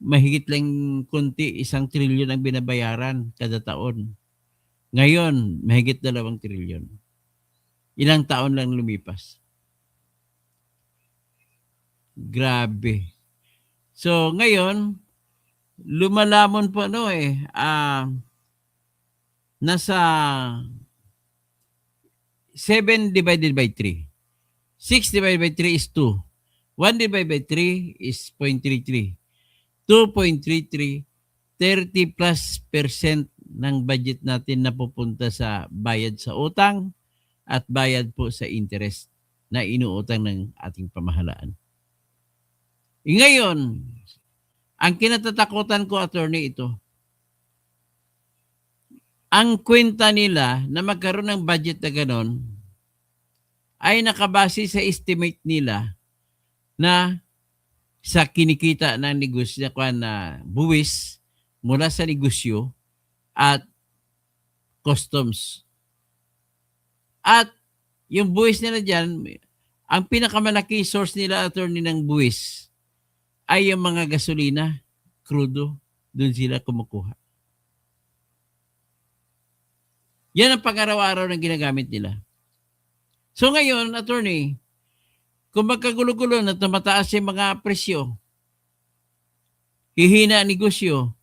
mahigit lang kunti, 1 trillion ang binabayaran kada taon. Ngayon, mahigit 2 trillion. Ilang taon lang lumipas. Grabe. So, ngayon, lumalamon po nasa 7 divided by 3. 6 divided by 3 is 2. 1 divided by 3 is 0.33. 2.33, 30+% ng budget natin na pupunta sa bayad sa utang at bayad po sa interest na inuutang ng ating pamahalaan. Ngayon, ang kinatatakutan ko, attorney, ito. Ang kwenta nila na magkaroon ng budget na ganon ay nakabase sa estimate nila na sa kinikita ng negosyo na buwis mula sa negosyo at customs. At yung buwis nila dyan, ang pinakamalaki source nila, attorney, ng buwis ay yung mga gasolina, crudo, doon sila kumukuha. Yan ang pang-araw-araw na ginagamit nila. So ngayon, attorney, kung magkagulo-gulo na tumataas yung mga presyo, hihina ang negosyo,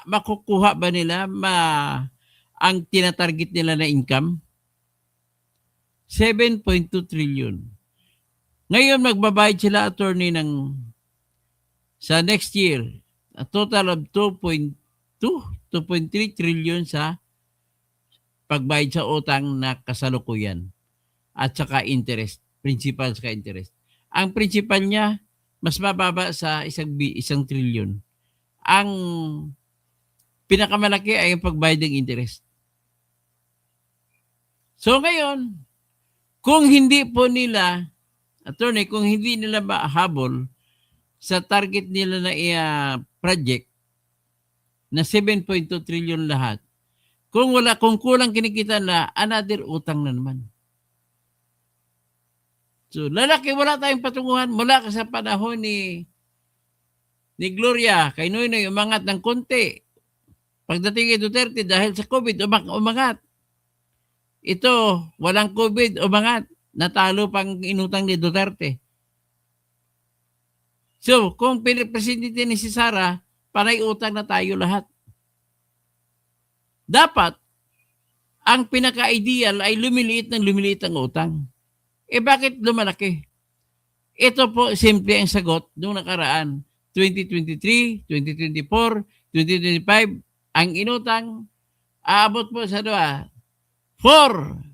makukuha ba nila ang tinatarget nila na income? 7.2 trillion. Ngayon, magbabayad sila, attorney, sa next year, a total of 2.3 trillion sa pagbayad sa utang na kasalukuyan at saka interest, principal saka interest. Ang principal niya, mas mababa sa 1 trillion. Ang pinakamalaki ay ang pagbayad ng interest. So ngayon, kung hindi po nila, attorney, kung hindi nila mahabol sa target nila na project na 7.2 trillion lahat, kung kulang kinikita na, another utang na naman. So, lalaki, wala tayong patunguhan mula sa panahon ni ni Gloria, kay Noynoy, umangat ng konti. Pagdating kay Duterte, dahil sa COVID, umangat. Ito, walang COVID, umangat. Natalo pang inutang ni Duterte. So, kung presidente ni si Sara, panay utang na tayo lahat. Dapat, ang pinaka-ideal ay lumiliit ang utang. Eh bakit lumalaki? Ito po, simple ang sagot noong nakaraan. 2023, 2024, 2025, ang inutang, aabot po sa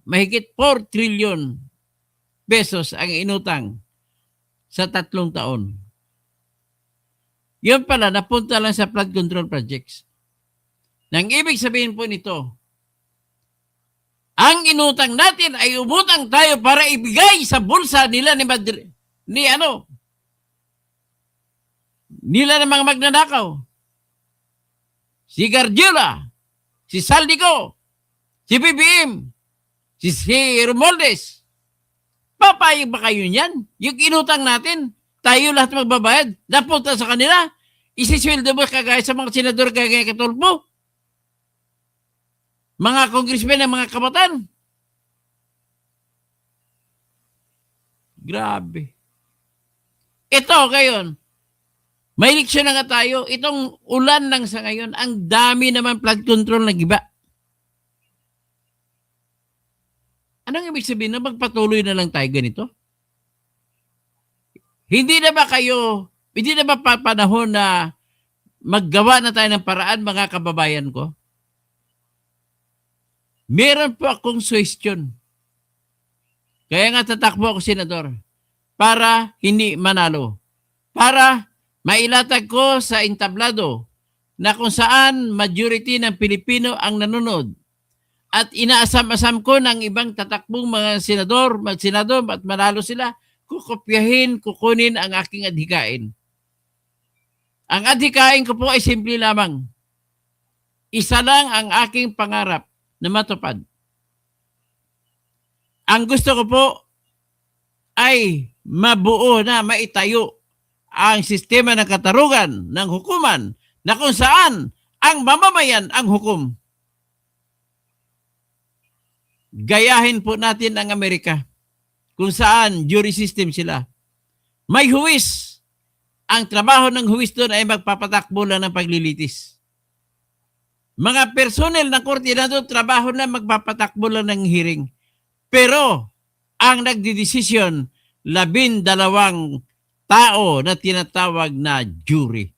mahigit 4 trillion pesos ang inutang sa 3 taon. Yun pala, napunta lang sa flood control projects. Nang ibig sabihin po nito, ang inutang natin ay umutang tayo para ibigay sa bulsa nila nila ng mga magnanakaw. Si Gargiola, si Saldico, si BBM, si Romualdez. Papayag ba kayo niyan? Yung inutang natin, tayo lahat magbabayad. Napunta sa kanila, isisweldo mo kagaya sa mga senador kagaya Katulpo. Mga congressmen ng mga kabatan. Grabe. Ito ngayon, may eleksyon na nga tayo. Itong ulan lang sa ngayon, ang dami naman flood control na giba. Anong ibig sabihin na magpatuloy na lang tayo ganito? Hindi na ba panahon na maggawa na tayo ng paraan, mga kababayan ko? Meron po akong suggestion. Kaya nga tatakbo ako, Senador, para hindi manalo. Para mailatag ko sa entablado na kung saan majority ng Pilipino ang nanonood at inaasam-asam ko ng ibang tatakbong mga senador at manalo sila, kukunin ang aking adhikain. Ang adhikain ko po ay simple lamang. Isa lang ang aking pangarap na matupad. Ang gusto ko po ay mabuo na maitayo ang sistema ng katarungan ng hukuman na kung saan ang mamamayan ang hukom. Gayahin po natin ang Amerika kung saan jury system sila. May huwis. Ang trabaho ng huwis doon ay magpapatakbo lang ng paglilitis. Mga personnel ng korte na doon, trabaho na magpapatakbo lang ng hearing. Pero ang nagdidesisyon, 12 tao na tinatawag na jury.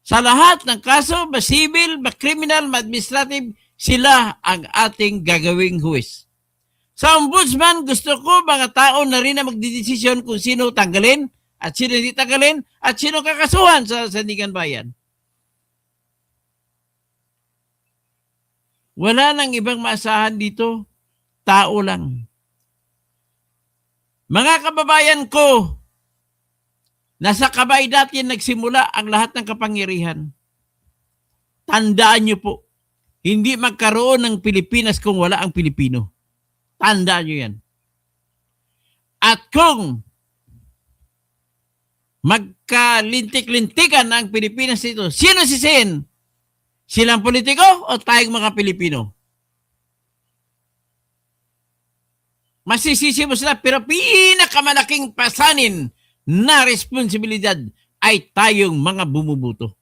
Sa lahat ng kaso, ma-civil, ma-criminal, ma-administrative, sila ang ating gagawing huwis. Sa ombudsman, gusto ko mga tao na rin na magdidesisyon kung sino tanggalin at sino hindi tanggalin at sino kakasuhan sa Sandigan Bayan. Wala nang ibang maasahan dito, tao lang. Mga kababayan ko, nasa kamay natin nagsimula ang lahat ng kapangyarihan. Tandaan niyo po, hindi magkaroon ng Pilipinas kung wala ang Pilipino. Tandaan niyo yan. At kung magkalintik-lintikan ang Pilipinas dito, sino sisihin? Silang politiko o tayong mga Pilipino? Masisisi mo sila, pero pinakamalaking pasanin na responsibilidad ay tayong mga bumubuto.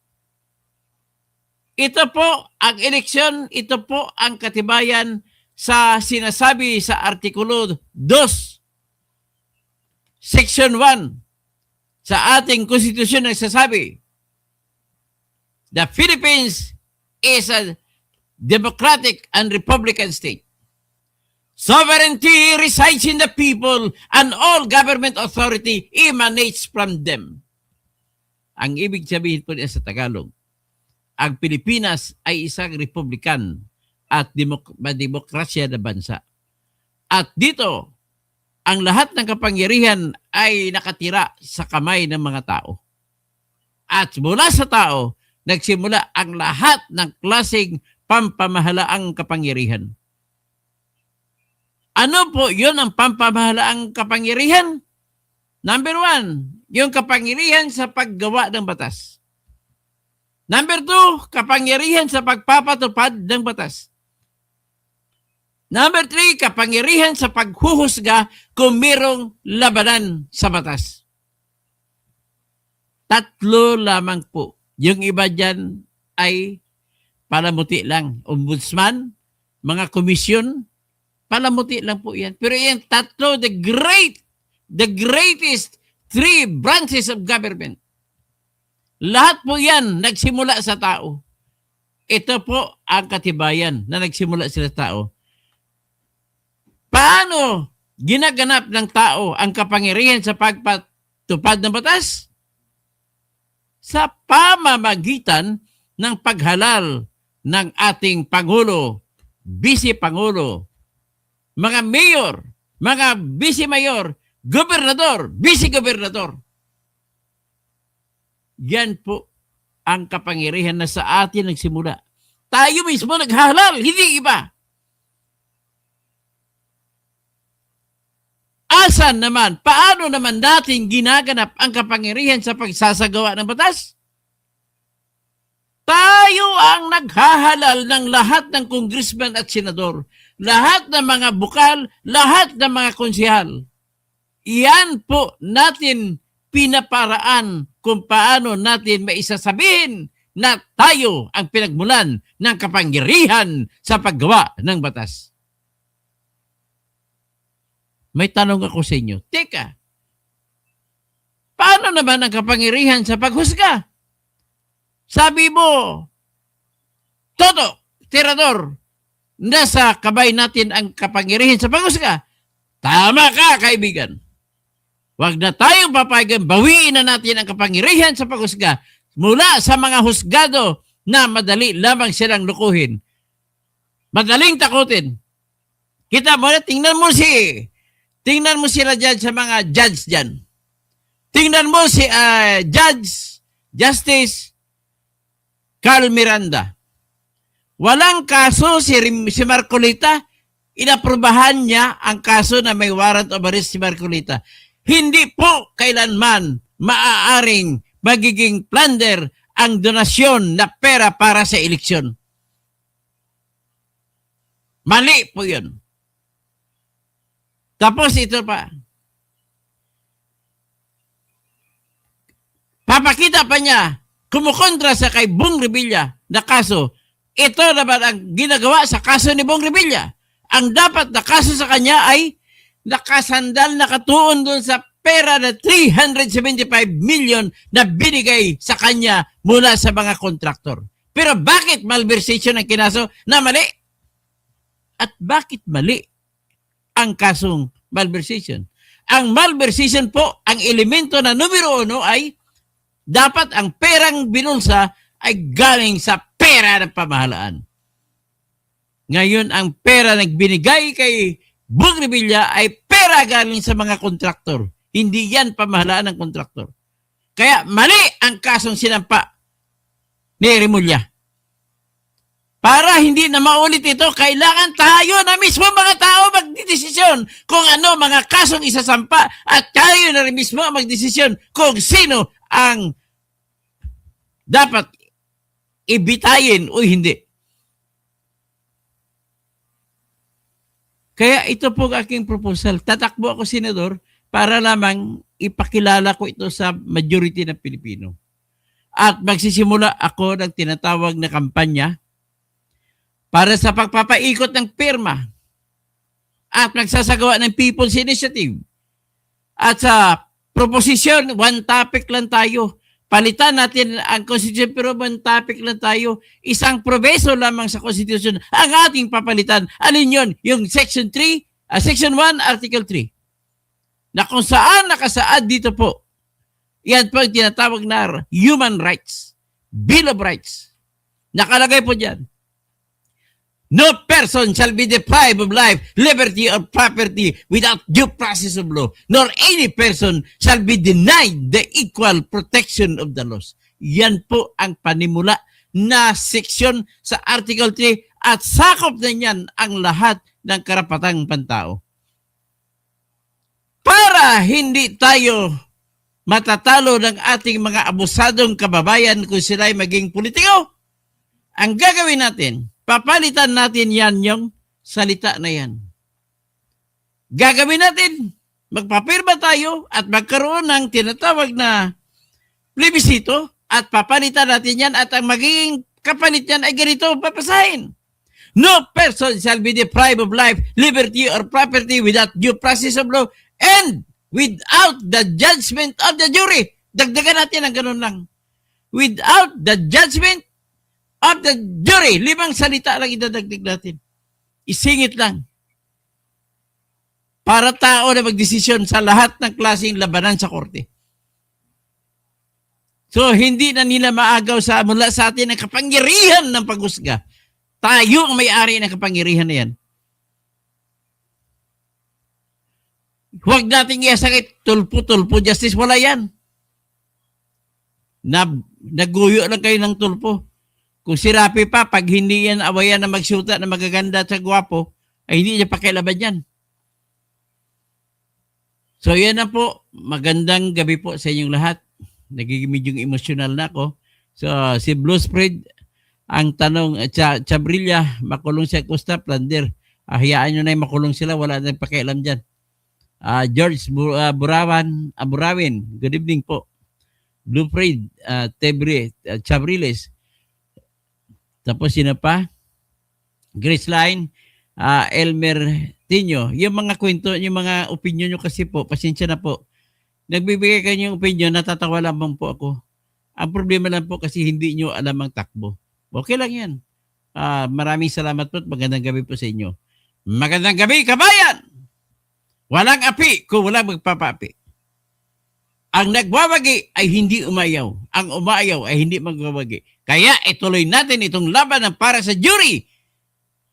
Ito po ang eleksyon, ito po ang katibayan sa sinasabi sa Artikulo 2, Section 1 sa ating konstitusyon na nagsasabi, the Philippines is a democratic and republican state. Sovereignty resides in the people and all government authority emanates from them. Ang ibig sabihin po niya sa Tagalog, ang Pilipinas ay isang republikan at demokrasya na bansa. At dito, ang lahat ng kapangyarihan ay nakatira sa kamay ng mga tao. At mula sa tao, nagsimula ang lahat ng klaseng pampamahalaang kapangyarihan. Ano po yun ang pampamahalaang kapangyarihan? Number 1, yung kapangyarihan sa paggawa ng batas. Number 2, kapangyarihan sa pagpapatupad ng batas. Number 3, kapangyarihan sa paghuhusga kung mayroong labanan sa batas. 3 lamang po. Yung iba dyan ay palamuti lang. Ombudsman, mga komisyon, palamuti lang po yan. Pero yan, 3, the greatest 3 branches of government. Lahat po yan nagsimula sa tao. Ito po ang katibayan na nagsimula sila sa tao. Paano ginaganap ng tao ang kapangyarihan sa pagpatupad ng batas? Sa pamamagitan ng paghalal ng ating Pangulo, Vice-Pangulo, mga mayor, mga vice-mayor, gobernador, vice-gobernador. Yan po ang kapangyarihan na sa atin nagsimula. Tayo mismo naghahalal, hindi iba. Asan naman, paano naman natin ginaganap ang kapangyarihan sa pagsasagawa ng batas? Tayo ang naghahalal ng lahat ng congressman at senador, lahat ng mga bukal, lahat ng mga konsehal. Iyan po natin pinaparaan kung paano natin maisasabihin na tayo ang pinagmulan ng kapangyarihan sa paggawa ng batas. May tanong ako sa inyo. Teka, paano naman ang kapangyarihan sa paghusga? Sabi mo, Toto, tirador, nasa kabay natin ang kapangyarihan sa paghusga. Tama ka, kaibigan. Huwag na tayong papayagan, bawiin na natin ang kapangyarihan sa paghusga mula sa mga husgado na madali lamang silang lukuhin. Madaling takutin. Kita mo na, tingnan mo sila dyan sa mga judge dyan. Tingnan mo si Justice Carl Miranda. Walang kaso si Marcolita. Inaprubahan niya ang kaso na may warrant of arrest si Marcolita. Hindi po kailanman maaaring magiging plunder ang donasyon na pera para sa eleksyon. Mali po yun. Tapos ito pa. Papakita pa niya, kumukontra sa kay Bong Revilla na kaso. Ito naman ang ginagawa sa kaso ni Bong Revilla. Ang dapat na kaso sa kanya ay nakasandal, nakatuon doon sa pera na 375 million na binigay sa kanya mula sa mga kontraktor. Pero bakit malversation ang kinaso na mali? At bakit mali ang kasong malversation? Ang malversation po, ang elemento na numero 1 ay dapat ang perang binulsa ay galing sa pera ng pamahalaan. Ngayon, ang pera na binigay kay Bong Revilla ay pera galing sa mga kontraktor. Hindi yan pamahalaan ng kontraktor. Kaya mali ang kasong sinampa ni Remulla. Para hindi na maulit ito, kailangan tayo na mismo mga tao magdidesisyon kung ano mga kasong isasampa at tayo na rin mismo magdesisyon kung sino ang dapat ibitayin o hindi. Kaya ito po ang aking proposal. Tatakbo ako, Senador, para lamang ipakilala ko ito sa majority ng Pilipino. At magsisimula ako ng tinatawag na kampanya para sa pagpapaikot ng pirma at nagsasagawa ng People's Initiative. At sa proposisyon, one topic lang tayo. Palitan natin ang Constitution pero one topic lang tayo. Isang probeso lamang sa Constitution ang ating papalitan. Alin yun? Yung Section 3, Section 1, Article 3. Na kung saan nakasaad dito po, yan po ang tinatawag na human rights, Bill of Rights. Nakalagay po dyan. No person shall be deprived of life, liberty, or property without due process of law, nor any person shall be denied the equal protection of the laws. Yan po ang panimula na seksyon sa Article 3 at sakop na niyan ang lahat ng karapatang pantao. Para hindi tayo matatalo ng ating mga abusadong kababayan kung sila'y maging politiko. Ang gagawin natin, papalitan natin yan yung salita na yan. Gagawin natin, magpapirma tayo at magkaroon ng tinatawag na plebisito at papalitan natin yan at ang magiging kapalit yan ay ganito papasahin. No person shall be deprived of life, liberty, or property without due process of law and without the judgment of the jury. Dagdagan natin ang ganun lang. Without the judgment of the jury. 5 salita lang idadagdag natin. Isingit lang. Para tao na magdesisyon sa lahat ng klaseng labanan sa korte. So, hindi na nila maagaw mula sa atin ang kapangyarihan ng paghusga. Tayo ang may-ari ng kapangyarihan na yan. Huwag nating iasakit tulpo-tulpo justice. Wala yan. Naguyo lang kayo ng tulpo. Kung si Rapi pa, pag hindi yan awayan na magsyuta na magaganda at gwapo, ay hindi niya pakialaban yan. So yan na po. Magandang gabi po sa inyong lahat. Nagiging medyo emosyonal na ako. So si Blue Spread, ang tanong, Chabrilla, makulong si Acosta, Plander. Hayaan nyo na yung makulong sila. Wala na pakialam dyan. George Burawin, good evening po. Blue Spread, Tebre, Chabriles. Tapos sino pa? Grace Line, Elmer Tino. Yung mga kwento, yung mga opinion nyo kasi po, pasensya na po. Nagbibigay kayo ng opinion, natatawa lamang po ako. Ang problema lang po kasi hindi nyo alam ang takbo. Okay lang yan. Maraming salamat po at magandang gabi po sa inyo. Magandang gabi, kabayan! Walang api kung walang magpapaapi. Ang nagwawagi ay hindi umayaw. Ang umayaw ay hindi magwawagi. Kaya ituloy natin itong laban para sa jury.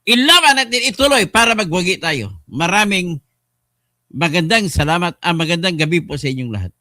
Ilaban natin ituloy para magwagi tayo. Maraming magandang salamat, magandang gabi po sa inyong lahat.